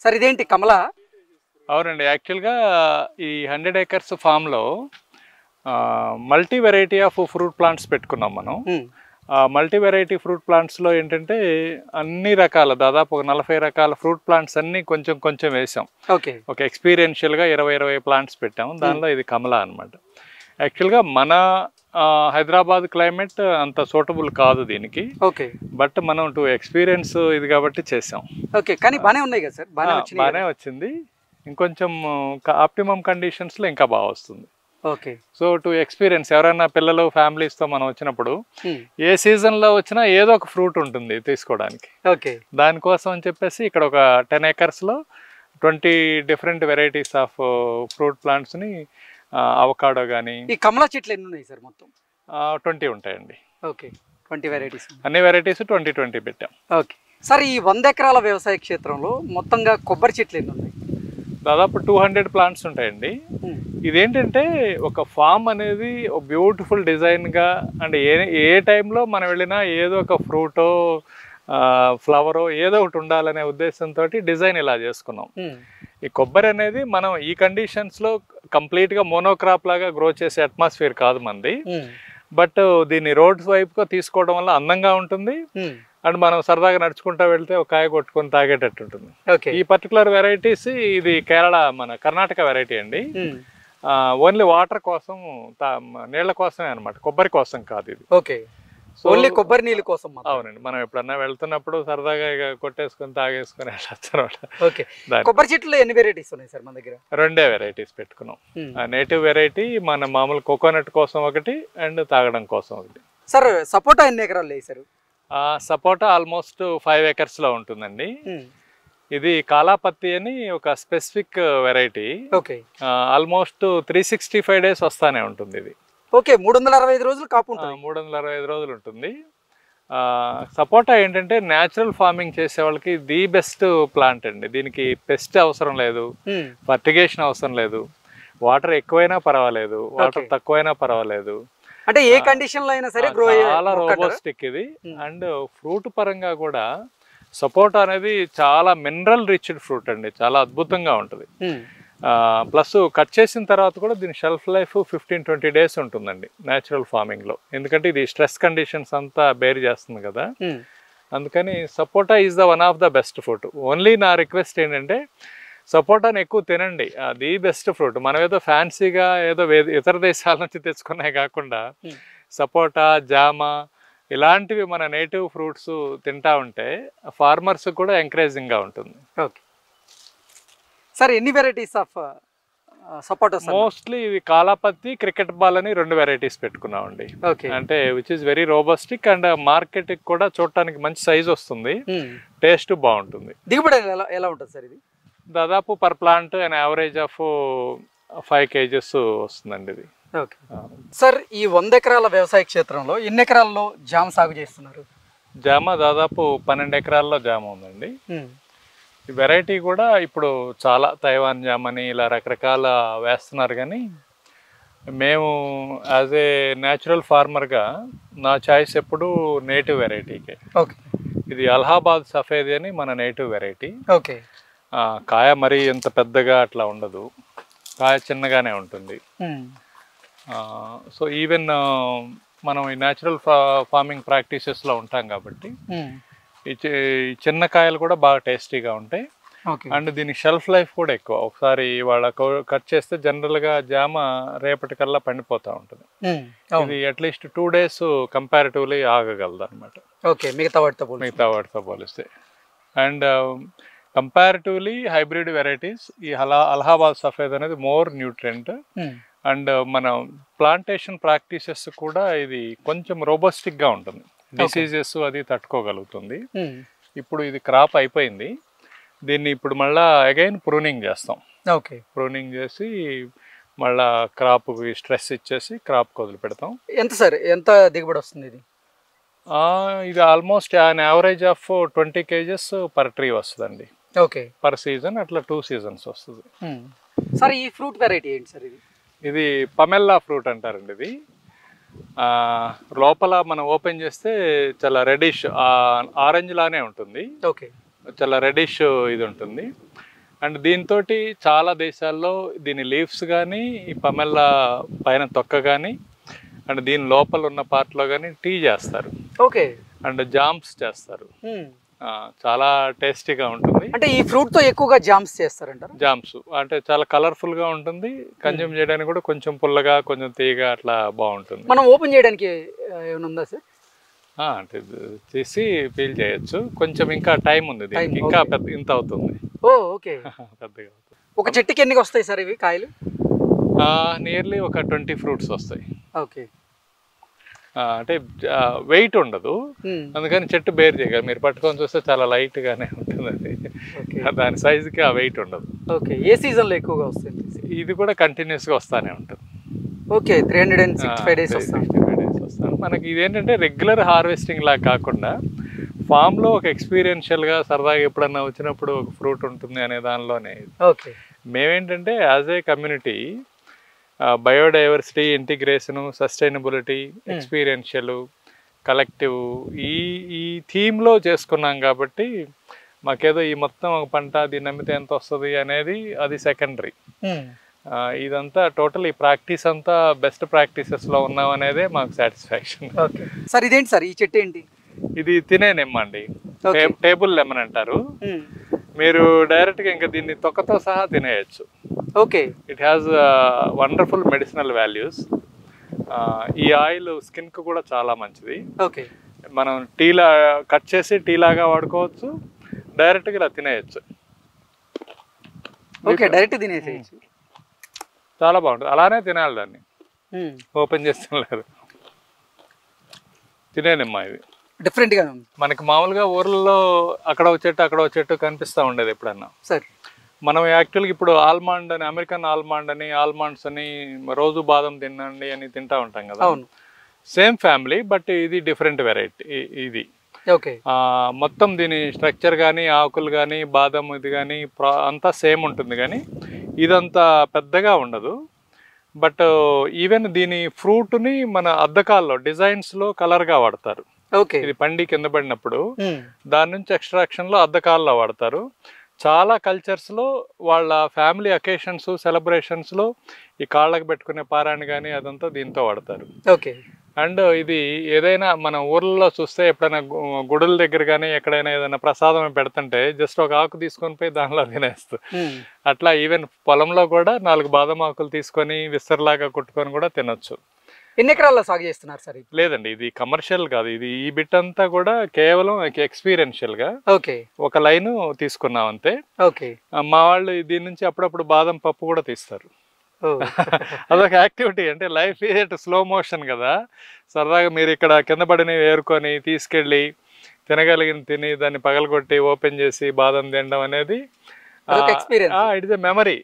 Sir ఇదేంటి కమలా? అవునండి, యాక్చువల్గా ఈ 100 acres ఫామ్లో multi variety of fruit plants పెట్టుకున్నాం మనం. మల్టీ వెరైటీ ఫ్రూట్ ప్లాంట్స్లో ఏంటంటే అన్ని రకాల దాదాపు ఒక 40 రకాల ఫ్రూట్ ప్లాంట్స్ అన్నీ కొంచెం కొంచెం వేసాం. ఒక ఎక్స్పీరియన్షియల్గా 20 ప్లాంట్స్ పెట్టాము. దానిలో ఇది కమలా అనమాట. యాక్చువల్గా మన హైదరాబాద్ క్లైమేట్ అంత సూటబుల్ కాదు దీనికి. బట్ మనం ఎక్స్పీరియన్స్ ఇది కాబట్టి చేసాం. కానీ బాగానే ఉన్నాయి కదా సార్? బాగానే వచ్చింది. ఇంకొంచెం ఆప్టిమమ్ కండిషన్స్లో ఇంకా బాగా వస్తుంది. సో ఎక్స్పీరియన్స్ ఎవరైనా పిల్లలు ఫ్యామిలీస్తో మనం వచ్చినప్పుడు ఏ సీజన్లో వచ్చినా ఏదో ఒక ఫ్రూట్ ఉంటుంది తీసుకోవడానికి. దానికోసం అని చెప్పేసి ఇక్కడ ఒక 10 acresలో 20 డిఫరెంట్ వెరైటీస్ ఆఫ్ ఫ్రూట్ ప్లాంట్స్ని, అవకాడో కానీ. ఈ కమలా చెట్లు ఎన్ని ఉన్నాయి సార్? మొత్తం 20 ఉంటాయండి. 20 వెరైటీస్, అన్ని వెరైటీస్ 20 పెట్టాం. సార్ ఈ 100 ఎకరాల వ్యవసాయ క్షేత్రంలో మొత్తంగా కొబ్బరి చెట్లు ఎన్ని ఉన్నాయి? దాదాపు 200 ప్లాంట్స్ ఉంటాయండి. ఇదేంటంటే ఒక ఫామ్ అనేది ఒక బ్యూటిఫుల్ డిజైన్గా, అండ్ ఏ టైంలో మనం వెళ్ళినా ఏదో ఒక ఫ్రూటో ఫ్లవరో ఏదో ఒకటి ఉండాలనే ఉద్దేశంతో డిజైన్ ఇలా చేసుకున్నాం. ఈ కొబ్బరి అనేది మనం ఈ కండిషన్స్లో కంప్లీట్గా మోనోక్రాప్ లాగా గ్రో చేసే అట్మాస్ఫియర్ కాదు మనది. బట్ దీన్ని రోడ్స్ వైపుగా తీసుకోవడం వల్ల అందంగా ఉంటుంది. అండ్ మనం సరదాగా నడుచుకుంటా వెళ్తే ఒక కాయ కొట్టుకొని తాగేటట్టు ఉంటుంది. ఈ పర్టికులర్ వెరైటీస్ ఇది కేరళ, మన కర్ణాటక వెరైటీ అండి. ఓన్లీ వాటర్ కోసం, నీళ్ల కోసమే అనమాట, కొబ్బరి కోసం కాదు ఇది. ఓన్లీ కొబ్బరి నీళ్ళ కోసం. అవునండి, మనం ఎప్పుడన్నా వెళ్తున్నప్పుడు సరదాగా ఇక కొట్టేసుకొని తాగేసుకొని కొబ్బరి చెట్లు ఎన్ని వెరైటీస్ ఉన్నాయి సార్ మన దగ్గర? 2 వెరైటీస్ పెట్టుకున్నాం. నేటివ్ వెరైటీ, మన మామూలు కోకోనట్ కోసం ఒకటి, అండ్ తాగడం కోసం ఒకటి. సార్ సపోటా ఎన్ని ఎకరాలు వేసారు? సపోటా ఆల్మోస్ట్ 5 acresలో ఉంటుందండి. ఇది కాలాపత్తి అని ఒక స్పెసిఫిక్ వెరైటీ. ఆల్మోస్ట్ 365 days వస్తానే ఉంటుంది ఇది. 365 రోజులు కాపు ఉంటుంది. 365 రోజులు ఉంటుంది. సపోటా ఏంటంటే న్యాచురల్ ఫార్మింగ్ చేసే వాళ్ళకి ది బెస్ట్ ప్లాంట్ అండి. దీనికి పెస్ట్ అవసరం లేదు, ఫర్టిగేషన్ అవసరం లేదు, వాటర్ ఎక్కువైనా పర్వాలేదు, వాటర్ తక్కువైనా పర్వాలేదు. అంటే ఏ కండిషన్ లో అయినా సరే గ్రో చాలా రోబోస్టిక్ ఇది. అండ్ ఫ్రూట్ పరంగా కూడా సపోటా అనేది చాలా మినరల్ రిచ్డ్ ఫ్రూట్ అండి, చాలా అద్భుతంగా ఉంటుంది. ప్లస్ కట్ చేసిన తర్వాత కూడా దీని షెల్ఫ్ లైఫ్ 15-20 days ఉంటుందండి న్యాచురల్ ఫార్మింగ్లో. ఎందుకంటే ఇది స్ట్రెస్ కండిషన్స్ అంతా బేర్ చేస్తుంది కదా. అందుకని sapota is the one of the best fruit. Only నా రిక్వెస్ట్ ఏంటంటే సపోటాని ఎక్కువ తినండి, అది బెస్ట్ ఫ్రూట్. మనం ఏదో ఫ్యాన్సీగా ఏదో ఇతర దేశాల నుంచి తెచ్చుకున్నాయి కాకుండా సపోటా, జామ ఇలాంటివి మన నేటివ్ ఫ్రూట్స్ తింటా ఉంటే ఫార్మర్స్ కూడా ఎంకరేజింగ్గా ఉంటుంది. సార్ ఎన్ని వెరైటీస్ ఆఫ్ సపోటా? మోస్ట్లీ ఇవి కాలాపత్తి, క్రికెట్ బాల్ అని 2 వెరైటీస్ పెట్టుకున్నామండి. అంటే which is very robustic, and market కూడా చూడటానికి మంచి సైజ్ వస్తుంది, టేస్ట్ బాగుంటుంది. దిగుబడి ఎలా ఉంటుంది సార్? ఇది దాదాపు per plant an average of 5 kgs వస్తుందండి ఇది. సార్ ఈ 100 ఎకరాల వ్యవసాయ క్షేత్రంలో ఎన్ని ఎకరాల్లో జామ సాగు చేస్తున్నారు? జామ దాదాపు 12 ఎకరాల్లో జామ ఉందండి. ఈ వెరైటీ కూడా ఇప్పుడు చాలా తైవాన్ జామని ఇలా రకరకాల వేస్తున్నారు. కానీ మేము యాజ్ ఏ న్యాచురల్ ఫార్మర్గా నా చాయిస్ ఎప్పుడు నేటివ్ వెరైటీకే. ఇది అలహాబాద్ సఫేది అని మన నేటివ్ వెరైటీ. కాయ మరీ ఎంత పెద్దగా అట్లా ఉండదు, కాయ చిన్నగానే ఉంటుంది. సో ఈవెన్ మనం ఈ న్యాచురల్ ఫార్మింగ్ ప్రాక్టీసెస్లో ఉంటాం కాబట్టి ఈ చిన్న కాయలు కూడా బాగా టేస్టీగా ఉంటాయి. అండ్ దీనికి షెల్ఫ్ లైఫ్ కూడా ఎక్కువ. ఒకసారి వాళ్ళ కట్ చేస్తే జనరల్గా జామ రేపటికల్లా పండిపోతూ ఉంటుంది. ఇది అట్లీస్ట్ 2 days కంపారిటివ్లీ ఆగగలదు అనమాట మిగతా వాటితో పోలిస్తే. అండ్ కంపారిటివ్లీ హైబ్రిడ్ వెరైటీస్ ఈ అలహాబాద్ సఫేద్ అనేది మోర్ న్యూట్రియంట్. అండ్ మన ప్లాంటేషన్ ప్రాక్టీసెస్ కూడా ఇది కొంచెం రోబస్టిక్గా ఉంటుంది, డిసీజెస్ అది తట్టుకోగలుగుతుంది. ఇప్పుడు ఇది క్రాప్ అయిపోయింది, దీన్ని ఇప్పుడు మళ్ళీ అగైన్ ప్రూనింగ్ చేస్తాం. ప్రూనింగ్ చేసి మళ్ళీ క్రాప్కి స్ట్రెస్ ఇచ్చేసి క్రాప్కి వదిలి పెడతాం. ఎంత దిగుబడి వస్తుంది ఇది? ఇది almost an average of 20 kgs per tree వస్తుందండి. పర్ సీజన్ అట్లా 2 seasons వస్తుంది. సార్ ఈ ఫ్రూట్ వెరైటీ ఏంటి సార్? ఇది పమెల్లా ఫ్రూట్ అంటారండి. ఇది లోపల మనం ఓపెన్ చేస్తే చాలా రెడిష్ ఆరెంజ్ లానే ఉంటుంది, చాలా రెడిష్ ఇది ఉంటుంది. అండ్ దీంతో చాలా దేశాల్లో దీని లీవ్స్ కానీ ఈ పమెల్లా పైన తొక్క కానీ అండ్ దీని లోపల ఉన్న పార్ట్లో కానీ టీ చేస్తారు. ఓకే. అండ్ జామ్స్ చేస్తారు. చాలా టేస్టీగా ఉంటుంది. అంటే ఈ ఫ్రూట్ తో ఎక్కువగా జామ్స్ చేస్తారంటారు. జామ్స్ అంటే చాలా కలర్ఫుల్ గా ఉంటుంది. కన్జ్యూమ్ చేయడానికి కూడా కొంచెం పుల్లగా కొంచెం తీయగా అట్లా బాగుంటుంది. మనం ఓపెన్ చేయడానికి ఏమైనా ఉందా సార్? అంటే తీసి పీల్ చేయొచ్చు. కొంచెం ఇంకా టైం ఉంది దీనికి, ఇంకా పెద్ద ఇంత అవుతుంది. ఓకే. పెద్దగా అవుతుంది. ఒక చెట్టుకి ఎన్ని వస్తాయి సార్ ఇవి కాయలు? నియర్లీ ఒక 20 ఫ్రూట్స్ వస్తాయి. ఓకే. అంటే వెయిట్ ఉండదు, అందుకని చెట్టు బేర్ చేయగలరు. మీరు పట్టుకొని చూస్తే చాలా లైట్ గానే ఉంటుంది అది. దాని సైజుకి ఆ వెయిట్ ఉండదు. ఓకే. ఏ సీజన్ లో ఎక్కువగా వస్తుంది? ఇది కూడా కంటిన్యూస్ గా వస్తానే ఉంటుంది. ఓకే. 365 డేస్ వస్తాను. మనకి ఇదేంటంటే రెగ్యులర్ హార్వెస్టింగ్ లాగా కాకుండా ఫామ్ లో ఒక ఎక్స్పీరియన్షియల్ గా సరదాగా ఎప్పుడన్నా వచ్చినప్పుడు ఒక ఫ్రూట్ ఉంటుంది అనే దానిలోనే. ఓకే. మేమేంటంటే as a community biodiversity, integration, sustainability, experiential, collective ఈ థీమ్లో చేసుకున్నాం కాబట్టి మాకేదో ఈ మొత్తం ఒక పంట దీన్ని నమ్మితే ఎంత వస్తుంది అనేది అది సెకండరీ. ఇదంతా టోటల్ ఈ ప్రాక్టీస్ అంతా బెస్ట్ ప్రాక్టీసెస్లో ఉన్నాం అనేదే మాకు సాటిస్ఫాక్షన్. సార్ ఇదేంటి సార్ ఈ చెట్టు ఏంటి? ఇది తినే నిమ్మ అండి, టేబుల్ లెమన్ అంటారు. మీరు డైరెక్ట్గా ఇంకా దీన్ని తొక్కతో సహా తినేయచ్చు. Okay. It has wonderful medicinal values. ఈ ఆయిల్ స్కిన్కి కూడా చాలా మంచిది. ఓకే. మనం టీలా కట్ చేసి టీలాగా వాడుకోవచ్చు, డైరెక్ట్గా ఇలా తినేయచ్చు. ఓకే, డైరెక్ట్ తినేసేయచ్చు. చాలా బాగుంటుంది. అలానే తినాలి దాన్ని, ఓపెన్ చేస్తున్నారు. తినేనిమ్మా ఇది డిఫరెంట్ గా మనకి మామూలుగా ఊర్లలో అక్కడ ఒక చెట్టు కనిపిస్తూ ఉండేది ఎప్పుడన్నా. సార్ మనం యాక్చువల్గా ఇప్పుడు ఆల్మండ్ అని, అమెరికన్ ఆల్మండ్ అని, ఆల్మండ్స్ అని, రోజు బాదం తినండి అని తింటా ఉంటాం కదా. సేమ్ ఫ్యామిలీ, బట్ ఇది డిఫరెంట్ వెరైటీ. ఇది ఓకే. మొత్తం దీని స్ట్రక్చర్ కానీ, ఆకులు కానీ, బాదం ఇది కానీ అంతా సేమ్ ఉంటుంది, కానీ ఇదంతా పెద్దగా ఉండదు. బట్ ఈవెన్ దీని ఫ్రూట్ని మన అద్దకాల్లో డిజైన్స్లో కలర్గా వాడతారు. ఇది పండి కింద పడినప్పుడు దాని నుంచి ఎక్స్ట్రాక్షన్ లో అద్దకాల్లో వాడతారు. చాలా కల్చర్స్ లో వాళ్ళ ఫ్యామిలీ అకేషన్స్, సెలబ్రేషన్స్ లో ఈ కాళ్ళకు పెట్టుకునే పారాన్ని కానీ అదంతా దీంతో వాడతారు. ఓకే. అండ్ ఇది ఏదైనా మన ఊర్లలో చూస్తే ఎప్పుడైనా గుడుల దగ్గర కానీ ఎక్కడైనా ఏదైనా ప్రసాదం పెడుతుంటే జస్ట్ ఒక ఆకు తీసుకొని పోయి దానిలో తినేస్తూ, అట్లా ఈవెన్ పొలంలో కూడా 4 బాదం ఆకులు తీసుకొని విస్తరలాగా కుట్టుకొని కూడా తినొచ్చు. ఎన్ని ఎకరాల్లో సాగు చేస్తున్నారు సార్? లేదండి, ఇది కమర్షియల్ కాదు. ఇది ఈ బిట్ అంతా కూడా కేవలం ఎక్స్పీరియన్షియల్ గా ఒక లైన్ తీసుకున్నాం అంతే. మా వాళ్ళు దీని నుంచి అప్పుడప్పుడు బాదం పప్పు కూడా తీస్తారు. అదొక యాక్టివిటీ. అంటే లైఫ్ ఈజ్ స్లో మోషన్ కదా. సరదాగా మీరు ఇక్కడ కింద పడినవి ఏరుకొని తీసుకెళ్ళి తినగలిగిన తిని దాన్ని పగలగొట్టి ఓపెన్ చేసి బాదం తినడం అనేది ఇట్ ఇస్ ఎ మెమరీ.